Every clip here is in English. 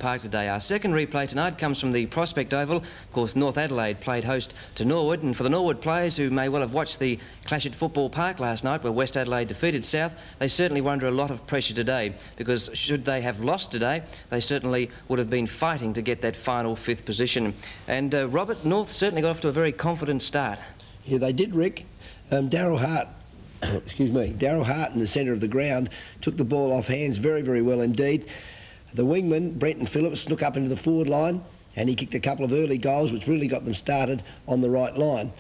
Park today. Our second replay tonight comes from the Prospect Oval. Of course, North Adelaide played host to Norwood, and for the Norwood players who may well have watched the clash at Football Park last night where West Adelaide defeated South, they certainly were under a lot of pressure today, because should they have lost today, they certainly would have been fighting to get that final fifth position. And Robert, North certainly got off to a very confident start. Yeah, they did, Rick. Daryl Hart Daryl Hart in the centre of the ground took the ball off hands very, very well indeed. The wingman, Brenton Phillips, snuck up into the forward line and he kicked a couple of early goals which really got them started on the right line.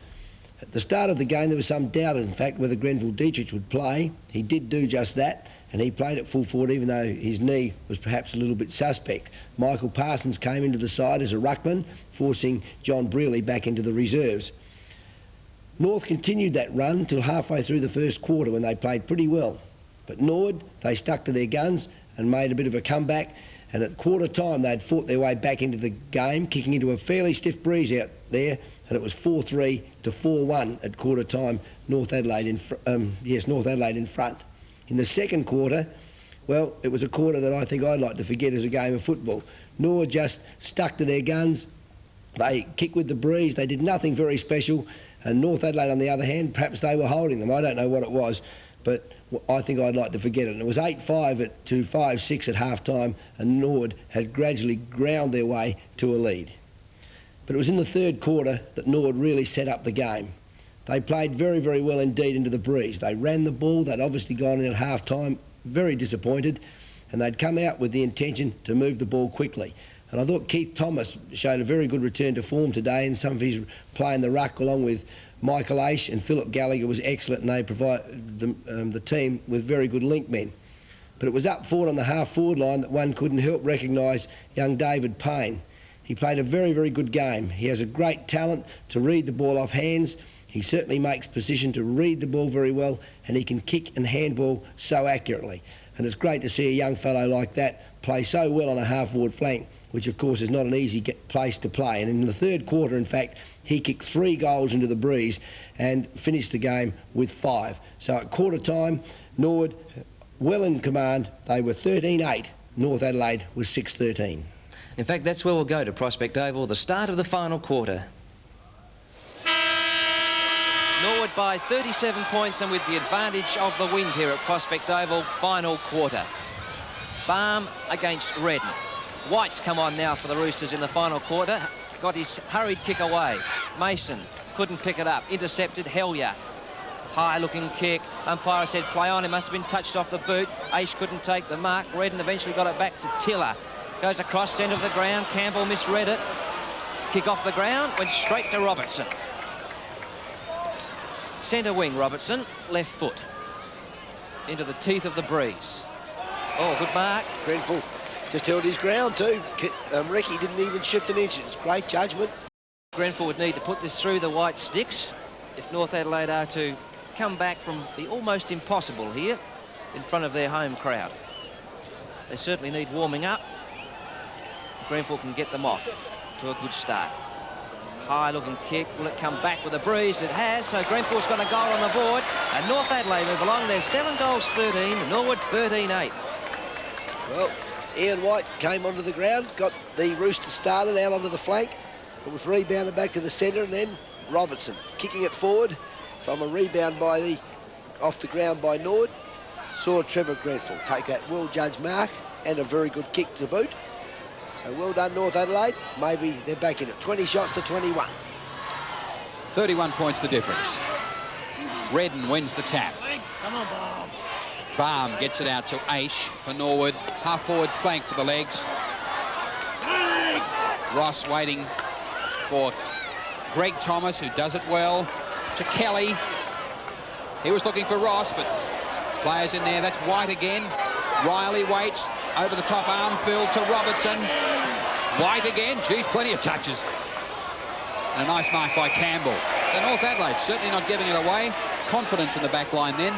At the start of the game there was some doubt, in fact, whether Grenville Dietrich would play. He did do just that, and he played at full forward even though his knee was perhaps a little bit suspect. Michael Parsons came into the side as a ruckman, forcing John Brearley back into the reserves. North continued that run till halfway through the first quarter when they played pretty well. But Norwood, they stuck to their guns and made a bit of a comeback, and at quarter time they'd fought their way back into the game, kicking into a fairly stiff breeze out there, and it was 4-3 to 4-1 at quarter time. North Adelaide in front. In the second quarter, well, it was a quarter that I think I'd like to forget as a game of football. Norwood just stuck to their guns. They kicked with the breeze. They did nothing very special. And North Adelaide, on the other hand, perhaps they were holding them. I don't know what it was, but I think I'd like to forget it. And it was 8-5 to 5-6 at half-time, and Norwood had gradually ground their way to a lead. But it was in the third quarter that Norwood really set up the game. They played very, very well indeed into the breeze. They ran the ball. They'd obviously gone in at half-time very disappointed, and they'd come out with the intention to move the ball quickly. And I thought Keith Thomas showed a very good return to form today, and some of his play in the ruck along with Michael Aish and Philip Gallagher was excellent, and they provided the team with very good link men. But it was up forward on the half-forward line that one couldn't help recognise young David Payne. He played a very, very good game. He has a great talent to read the ball off hands. He certainly makes position to read the ball very well, and he can kick and handball so accurately. And it's great to see a young fellow like that play so well on a half-forward flank, which of course is not an easy place to play. And in the third quarter, in fact, he kicked 3 goals into the breeze and finished the game with 5. So at quarter time, Norwood well in command. They were 13-8. North Adelaide was 6-13. In fact, that's where we'll go, to Prospect Oval, the start of the final quarter. Norwood by 37 points, and with the advantage of the wind here at Prospect Oval, final quarter. Balm against Redden. White's come on now for the Roosters in the final quarter. Got his hurried kick away. Mason couldn't pick it up. Intercepted Hellier. High-looking kick. Umpire said play on. It must have been touched off the boot. Aish couldn't take the mark. Redden eventually got it back to Tiller. Goes across centre of the ground. Campbell misread it. Kick off the ground. Went straight to Robertson. Centre wing Robertson. Left foot. Into the teeth of the breeze. Oh, good mark. Grenville just held his ground too. Ricky didn't even shift an inch. It's great judgment. Grenville would need to put this through the white sticks if North Adelaide are to come back from the almost impossible here in front of their home crowd. They certainly need warming up. Grenville can get them off to a good start. High-looking kick. Will it come back with a breeze? It has. So Grenville's got a goal on the board, and North Adelaide move along. They're 7 goals 13. Norwood 13-8. Well, Ian White came onto the ground, got the Roosters started out onto the flank. It was rebounded back to the centre, and then Robertson kicking it forward from a rebound off the ground by Norwood. Saw Trevor Grenville take that well-judged mark and a very good kick to boot. So well done, North Adelaide. Maybe they're back in it. 20 shots to 21. 31 points the difference. Redden wins the tap. Come on, Balm. Balm gets it out to Aish for Norwood. Half-forward flank for the legs. Ross waiting for Greg Thomas, who does it well. To Kelly. He was looking for Ross, but players in there. That's White again. Riley waits. Over the top, Armfield to Robertson. White again. Gee, plenty of touches. And a nice mark by Campbell. The North Adelaide certainly not giving it away. Confidence in the back line then.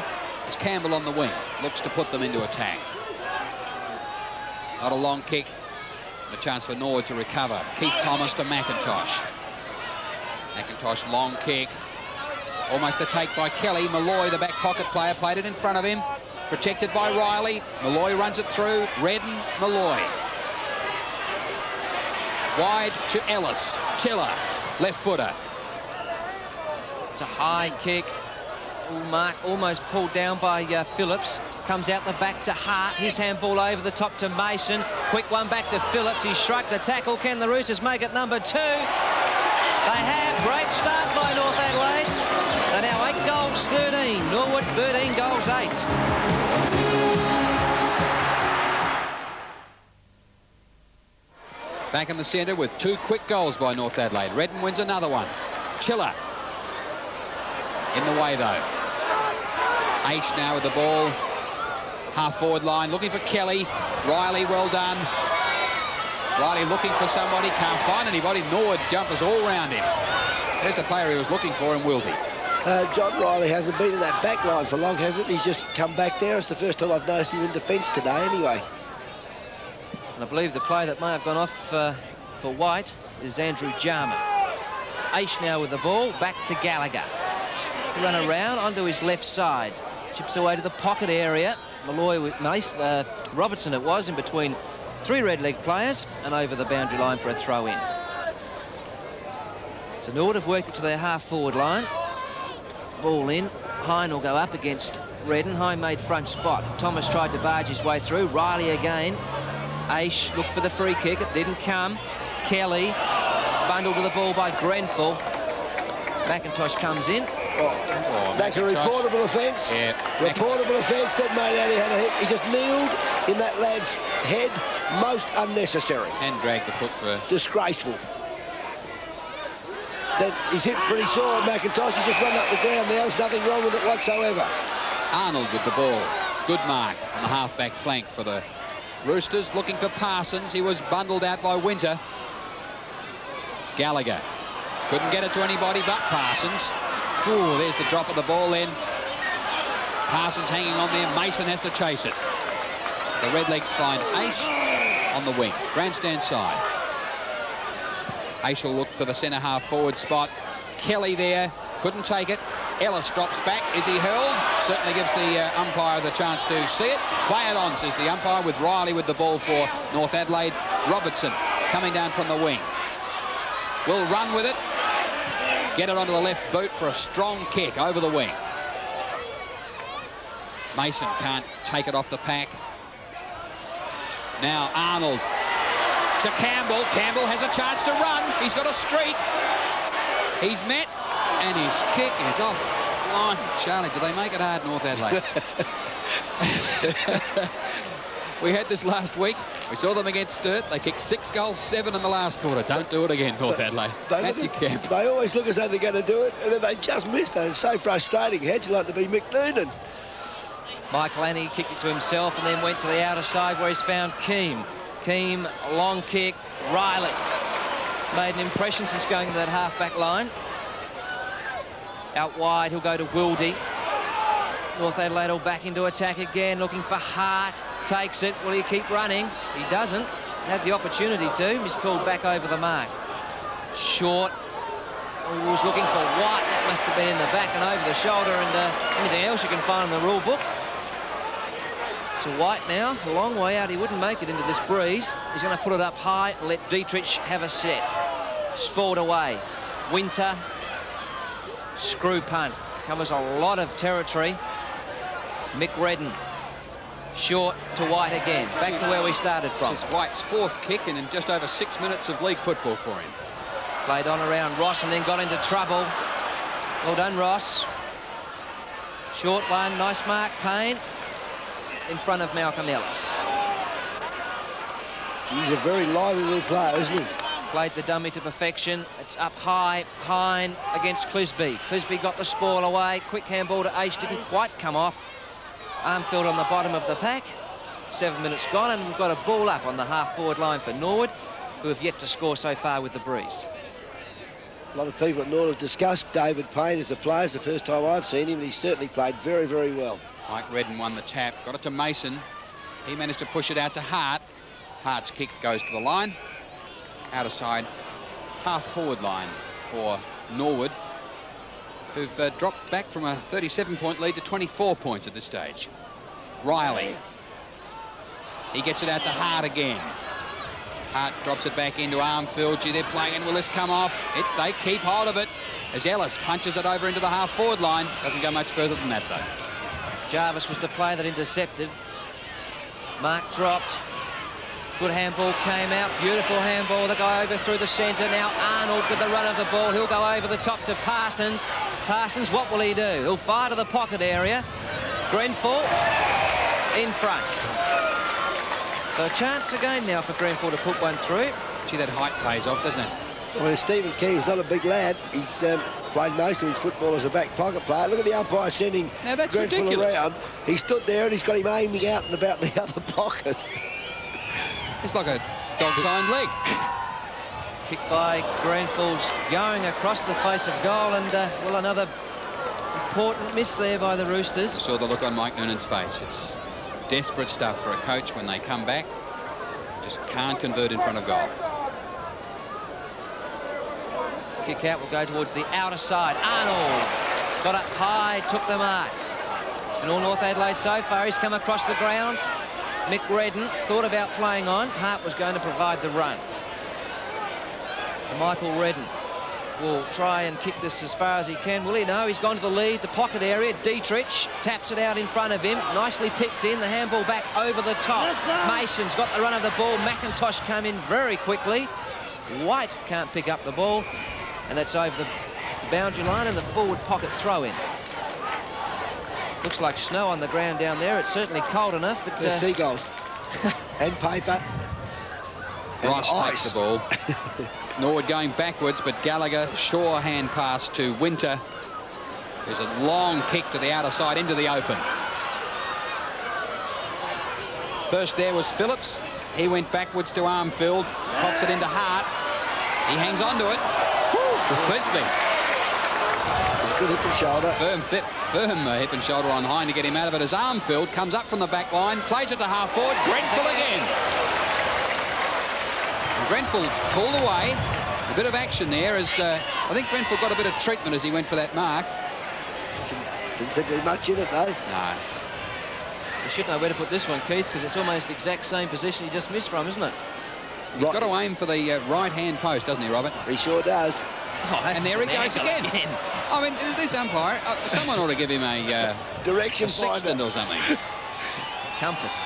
As Campbell on the wing looks to put them into attack. Not a long kick. A chance for Norwood to recover. Keith Thomas to McIntosh. McIntosh, long kick. Almost a take by Kelly. Malloy, the back pocket player, played it in front of him. Protected by Riley. Malloy runs it through. Redden, Malloy. Wide to Ellis. Chiller, left footer. It's a high kick. Mark almost pulled down by Phillips. Comes out the back to Hart. His handball over the top to Mason. Quick one back to Phillips. He shrugged the tackle. Can the Roosters make it number 2? They have. Great start by North Adelaide. They're now 8 goals, 13. Norwood 13 goals, 8. Back in the centre with 2 quick goals by North Adelaide. Redden wins another one. Chiller. In the way, though. Aish now with the ball. Half-forward line, looking for Kelly. Riley, well done. Riley looking for somebody, can't find anybody. Norwood jumpers all round him. There's the player he was looking for, and Wildy. John Riley hasn't been in that back line for long, has it? He's just come back there. It's the first time I've noticed him in defence today, anyway. And I believe the play that may have gone off for White is Andrew Jarman. Aish now with the ball, back to Gallagher. Run around onto his left side. Chips away to the pocket area. Malloy with Robertson it was, in between 3 red leg players and over the boundary line for a throw in. So Norwood have worked it to their half-forward line. Ball in. Hine will go up against Redden. Hine made front spot. Thomas tried to barge his way through. Riley again. Aish looked for the free kick. It didn't come. Kelly bundled to the ball by Grenfell. McIntosh comes in. That's a reportable offence. Yeah. Reportable offence that made out he had a hit. He just kneeled in that lad's head. Most unnecessary. And dragged the foot for... Disgraceful. Then his hip's pretty sore, McIntosh. He's just run up the ground now. There's nothing wrong with it whatsoever. Arnold with the ball. Good mark on the half-back flank for the Roosters. Looking for Parsons. He was bundled out by Winter. Gallagher. Couldn't get it to anybody but Parsons. Ooh, there's the drop of the ball then. Parsons hanging on there. Mason has to chase it. The Redlegs find Aish on the wing. Grandstand side. Aish will look for the centre half forward spot. Kelly there. Couldn't take it. Ellis drops back. Is he hurled? Certainly gives the umpire the chance to see it. Play it on, says the umpire, with Riley with the ball for North Adelaide. Robertson coming down from the wing. Will run with it. Get it onto the left boot for a strong kick over the wing. Mason can't take it off the pack. Now Arnold to Campbell. Campbell has a chance to run. He's got a streak. He's met, and his kick is off. Blimey, Charlie, do they make it hard, North Adelaide? We had this last week. We saw them against Sturt. They kicked 6 goals, 7 in the last quarter. Don't do it again, North Adelaide. They always look as though they're going to do it, and then they just miss. Though. It's so frustrating. How'd you like to be Mick Noonan? Mike Lanny kicked it to himself and then went to the outer side where he's found Keane. Keane, long kick. Riley made an impression since going to that half-back line. Out wide, he'll go to Wildy. North Adelaide will back into attack again, looking for Hart. Takes it. Will he keep running? He doesn't. Had the opportunity to. He's called back over the mark. Short. He was looking for White. That must have been in the back and over the shoulder, and anything else you can find in the rule book. So White now, a long way out. He wouldn't make it into this breeze. He's going to put it up high and let Dietrich have a set. Sport away. Winter. Screw punt. Covers a lot of territory. Mick Redden. Short to White again. Back to where we started from. This is White's 4th kick in just over 6 minutes of league football for him. Played on around Ross and then got into trouble. Well done, Ross. Short one. Nice mark, Payne. In front of Malcolm Ellis. He's a very lively little player, isn't he? Played the dummy to perfection. It's up high. Hine against Clisby. Clisby got the spoil away. Quick handball to Aish. Didn't quite come off. Armfield on the bottom of the pack. 7 minutes gone, and we've got a ball up on the half-forward line for Norwood, who have yet to score so far with the breeze. A lot of people at Norwood have discussed David Payne as a player. It's the first time I've seen him, and he certainly played very, very well. Mike Redden won the tap. Got it to Mason. He managed to push it out to Hart. Hart's kick goes to the line. Outer side, half-forward line for Norwood, who've dropped back from a 37-point lead to 24 points at this stage. Riley. He gets it out to Hart again. Hart drops it back into Armfield. Gee, they're playing in. Will this come off? They keep hold of it as Ellis punches it over into the half-forward line. Doesn't go much further than that, though. Jarvis was the player that intercepted. Mark dropped. Good handball came out. Beautiful handball. The guy over through the centre. Now Arnold with the run of the ball. He'll go over the top to Parsons. Parsons, what will he do? He'll fire to the pocket area. Grenfell in front. So a chance again now for Grenfell to put one through. Gee, that height pays off, doesn't it? Well, Stephen King's not a big lad. He's played most of his football as a back pocket player. Look at the umpire sending Grenfell around. He stood there and he's got him aiming out and about the other pocket. It's like a dog-signed leg. Kick by Grenfell's going across the face of goal, and well, another important miss there by the Roosters. I saw the look on Mike Noonan's face. It's desperate stuff for a coach when they come back. Just can't convert in front of goal. Kick out will go towards the outer side. Arnold got up high, took the mark. It's been all North Adelaide so far. He's come across the ground. Mick Redden thought about playing on. Hart was going to provide the run. So Michael Redden will try and kick this as far as he can. Will he? No, he's gone to the lead, the pocket area. Dietrich taps it out in front of him. Nicely picked in. The handball back over the top. Mason's got the run of the ball. McIntosh came in very quickly. White can't pick up the ball. And that's over the boundary line and the forward pocket throw-in. Looks like snow on the ground down there. It's certainly cold enough, but... There's seagulls. And paper. Ross takes the ball. Norwood going backwards, but Gallagher, sure hand pass to Winter. There's a long kick to the outer side into the open. First there was Phillips. He went backwards to Armfield. Pops it into Hart. He hangs on to it. Clisby. It's a good hip and shoulder. Firm hip and shoulder on Hine to get him out of it as Armfield comes up from the back line, plays it to half forward. Grenfell again. And Grenfell pulled away. A bit of action there as I think Grenfell got a bit of treatment as he went for that mark. Didn't seem to be much in it though. No. You should know where to put this one, Keith, because it's almost the exact same position you just missed from, isn't it? He's got to aim for the right-hand post, doesn't he, Robert? He sure does. Oh, and there he goes again. I mean, this umpire, someone ought to give him a direction sextant finder or something. Compass.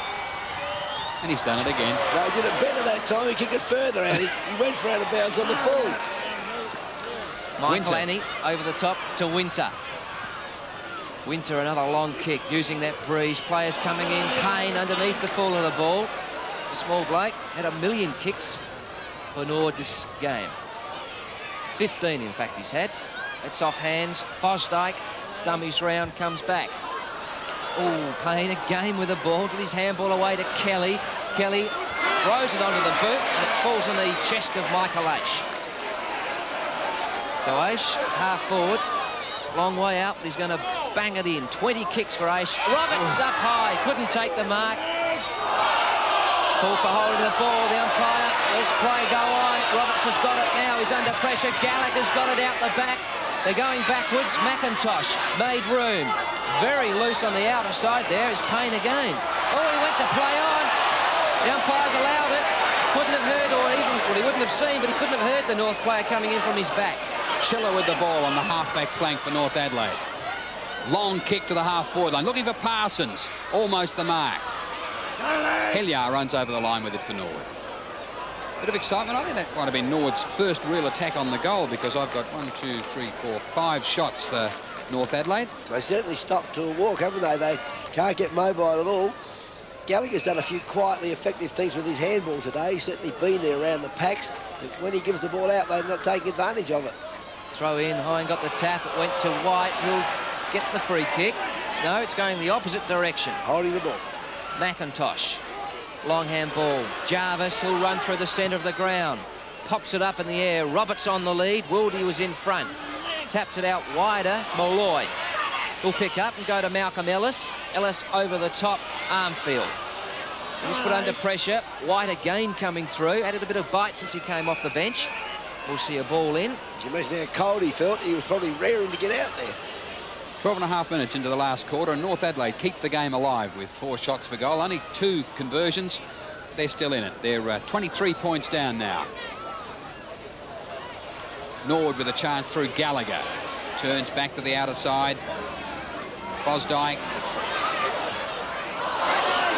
And he's done it again. No, he did it better that time. He kicked it further out. He went for out of bounds on the full. Michael Annie over the top to Winter. Winter, another long kick, using that breeze. Players coming in. Payne underneath the fall of the ball. The small bloke had 1 million kicks for Norwood this game. 15, in fact, he's had. It's off hands. Fosdyke, dummies round, comes back. Oh, Payne again with the ball. Get his handball away to Kelly. Kelly throws it onto the boot, and it falls on the chest of Michael Aish. So Aish, half forward, long way out, but he's going to bang it in. 20 kicks for Aish. Roberts up high, couldn't take the mark. Call for holding the ball, the umpire. Let's play go on. Roberts has got it now. He's under pressure. Gallagher's got it out the back. They're going backwards. McIntosh made room. Very loose on the outer side there is Payne again. Oh, he went to play on. The umpires allowed it. Couldn't have heard, or even, well, he wouldn't have seen, but he couldn't have heard the North player coming in from his back. Chiller with the ball on the half-back flank for North Adelaide. Long kick to the half-forward line. Looking for Parsons. Almost the mark. Helliar runs over the line with it for Norwood. Bit of excitement. I think that might have been Norwood's first real attack on the goal, because I've got 1, 2, 3, 4, 5 shots for North Adelaide. They certainly stopped to a walk, haven't they? They can't get mobile at all. Gallagher's done a few quietly effective things with his handball today. He's certainly been there around the packs, but when he gives the ball out, they're not taking advantage of it. Throw in, Hine got the tap, it went to White, who'll get the free kick. No, it's going the opposite direction. Holding the ball. McIntosh, long handball. Jarvis, who'll run through the centre of the ground. Pops it up in the air. Roberts on the lead. Wildy was in front. Taps it out wider. Molloy will pick up and go to Malcolm Ellis. Ellis over the top. Armfield. He's put under pressure. White again coming through. Added a bit of bite since he came off the bench. We'll see a ball in. Can you imagine how cold he felt? He was probably raring to get out there. 12.5 minutes into the last quarter, and North Adelaide keep the game alive with 4 shots for goal. Only 2 conversions. they're still in it. They're 23 points down now. Norwood with a chance through Gallagher. Turns back to the outer side. Fosdyke.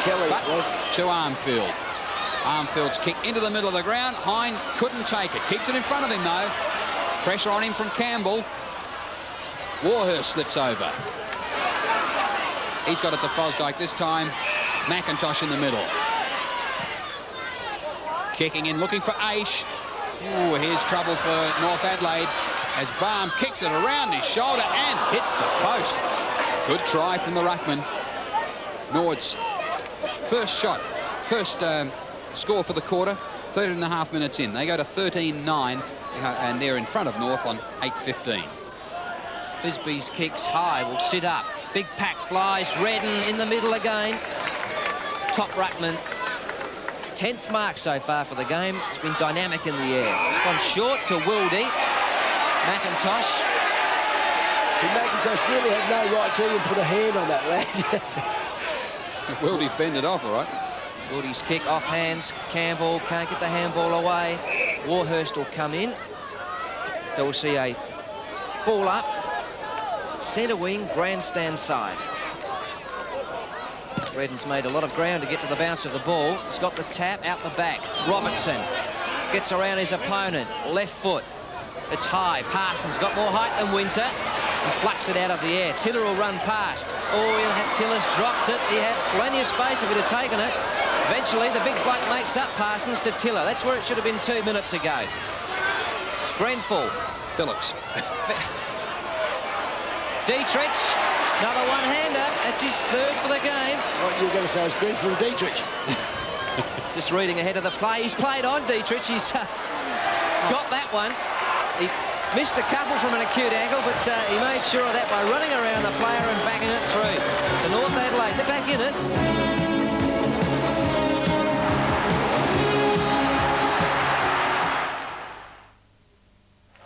Kelly But was. to Armfield. Armfield's kick into the middle of the ground. Hine couldn't take it. Keeps it in front of him, though. Pressure on him from Campbell. Warhurst slips over. He's got it to Fosdyke this time. McIntosh in the middle. Kicking in, looking for Aish. Ooh, here's trouble for North Adelaide as Baum kicks it around his shoulder and hits the post. Good try from the ruckman. Norwood's first shot, first score for the quarter, 13.5 minutes in. They go to 13-9 and they're in front of North on 8:15. Bisbee's kicks high, will sit up. Big pack flies, Redden in the middle again. Top ruckman. 10th mark so far for the game. It's been dynamic in the air. It's gone short to Wildy. McIntosh. See, McIntosh really had no right to even put a hand on that lad. Wildy fended off, all right. Wildy's kick off hands. Campbell can't get the handball away. Warhurst will come in. So we'll see a ball up. Centre wing, grandstand side. Redden's made a lot of ground to get to the bounce of the ball. He's got the tap out the back. Robertson gets around his opponent. Left foot. It's high. Parsons got more height than Winter and plucks it out of the air. Tiller will run past. Oh, Tiller's dropped it. He had plenty of space if he'd have taken it. Eventually, the big bloke makes up Parsons to Tiller. That's where it should have been 2 minutes ago. Grenfell. Phillips. Dietrich, another one-hander. That's his third for the game. What you were going to say is Grenfell Dietrich. Just reading ahead of the play. He's played on Dietrich. He's got that one. He missed a couple from an acute angle, but he made sure of that by running around the player and backing it through. To North Adelaide. They're back in it.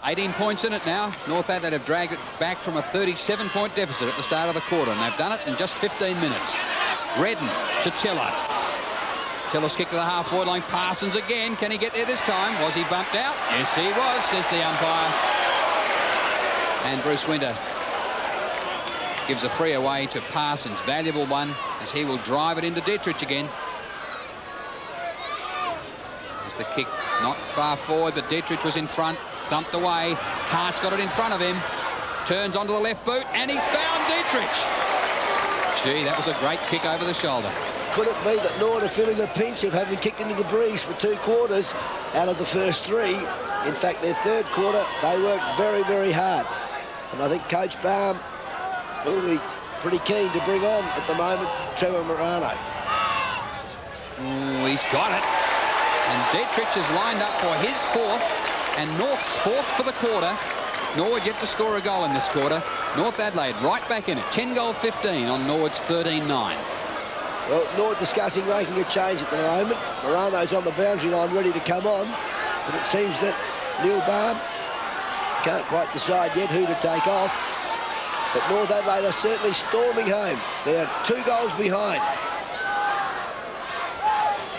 18 points in it now. North Adelaide have dragged it back from a 37-point deficit at the start of the quarter, and they've done it in just 15 minutes. Redden to Tiller. Tiller's kick to the half-forward line. Parsons again. Can he get there this time? Was he bumped out? Yes, he was, says the umpire. And Bruce Winter gives a free away to Parsons. Valuable one, as he will drive it into Dietrich again. There's the kick not far forward, but Dietrich was in front. Thumped away. Hart's got it in front of him. Turns onto the left boot, and he's found Dietrich. Gee, that was a great kick over the shoulder. Could it be that Norwood are feeling the pinch of having kicked into the breeze for 2 quarters out of the first 3? In fact, their third quarter, they worked very, very hard. And I think Coach Baum will be pretty keen to bring on, at the moment, Trevor Morano. Ooh, he's got it. And Dietrich is lined up for his 4th. And North's 4th for the quarter. Norwood yet to score a goal in this quarter. North Adelaide right back in it. 10-15 on Norwood's 13-9. Well, Norwood discussing making a change at the moment. Morano's on the boundary line ready to come on. But it seems that Neil Baum can't quite decide yet who to take off. But North Adelaide are certainly storming home. They're 2 goals behind.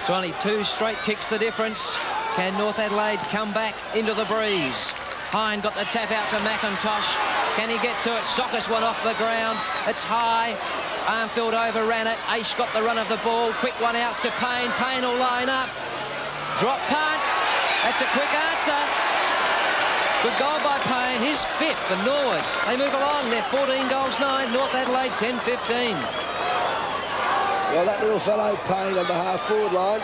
So only 2 straight kicks the difference. Can North Adelaide come back into the breeze? Hine got the tap out to McIntosh. Can he get to it? Sockers one off the ground. It's high. Armfield overran it. Aish got the run of the ball. Quick one out to Payne. Payne will line up. Drop punt. That's a quick answer. Good goal by Payne. His 5th for Norwood. They move along. They're 14-9. North Adelaide 10-15. Well, that little fellow Payne on the half-forward line,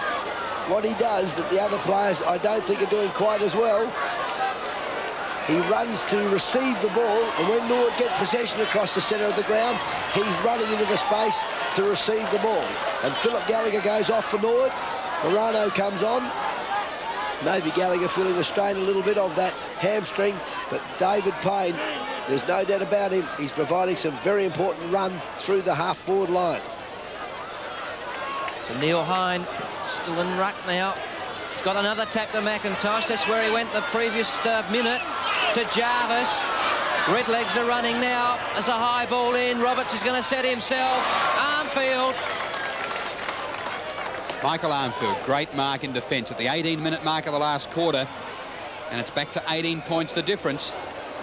what he does that the other players I don't think are doing quite as well, he runs to receive the ball, and when Norwood get possession across the centre of the ground, he's running into the space to receive the ball. And Philip Gallagher goes off for Norwood. Morano comes on. Maybe Gallagher feeling the strain a little bit of that hamstring, but David Payne, there's no doubt about him, he's providing some very important run through the half-forward line. So Neil Hine still in ruck now. He's got another tap to McIntosh. That's where he went the previous minute to Jarvis. Redlegs are running now. There's a high ball in. Roberts is going to set himself. Armfield. Michael Armfield, great mark in defence at the 18-minute mark of the last quarter. And it's back to 18 points the difference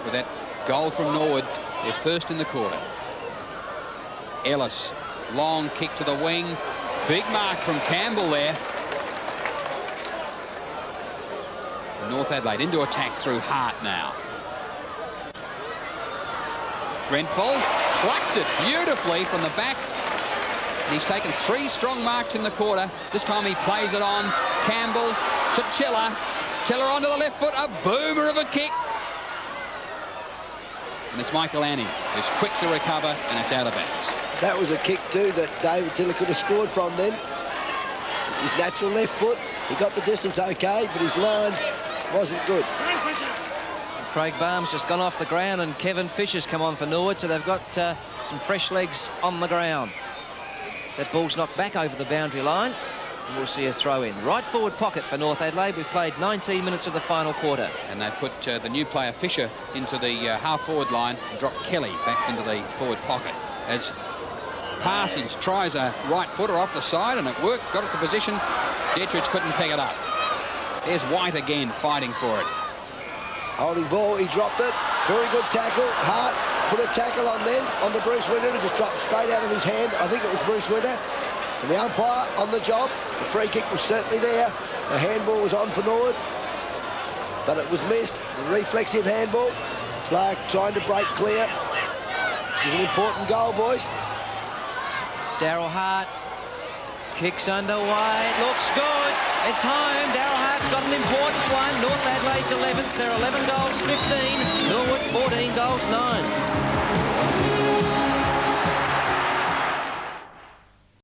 with that goal from Norwood. They're first in the quarter. Ellis, long kick to the wing. Big mark from Campbell there. North Adelaide into attack through Hart now. Grenfell plucked it beautifully from the back. And he's taken 3 strong marks in the quarter. This time he plays it on. Campbell to Chiller. Chiller onto the left foot. A boomer of a kick. And it's Michael Annie who's quick to recover, and it's out of bounds. That was a kick too that David Tiller could have scored from then. His natural left foot, he got the distance okay, but his line wasn't good. Craig Barnes just gone off the ground, and Kevin Fisher's come on for Norwood, so they've got some fresh legs on the ground. That ball's knocked back over the boundary line, and we'll see a throw in. Right forward pocket for North Adelaide. We've played 19 minutes of the final quarter. And they've put the new player Fisher into the half-forward line and dropped Kelly back into the forward pocket. As Parsons tries a right footer off the side, and it worked, got it to position. Dietrich couldn't pick it up. There's White again fighting for it. Holding ball, he dropped it. Very good tackle. Hart put a tackle on then, on the Bruce Winter. It just dropped straight out of his hand. I think it was Bruce Winter. And the umpire on the job. The free kick was certainly there. The handball was on for Norwood, but it was missed. The reflexive handball. Clark trying to break clear. This is an important goal, boys. Daryl Hart kicks underway. Looks good. It's home. Daryl Hart's got an important one. North Adelaide's 11th. They're 11 goals, 15. Norwood, 14 goals, 9.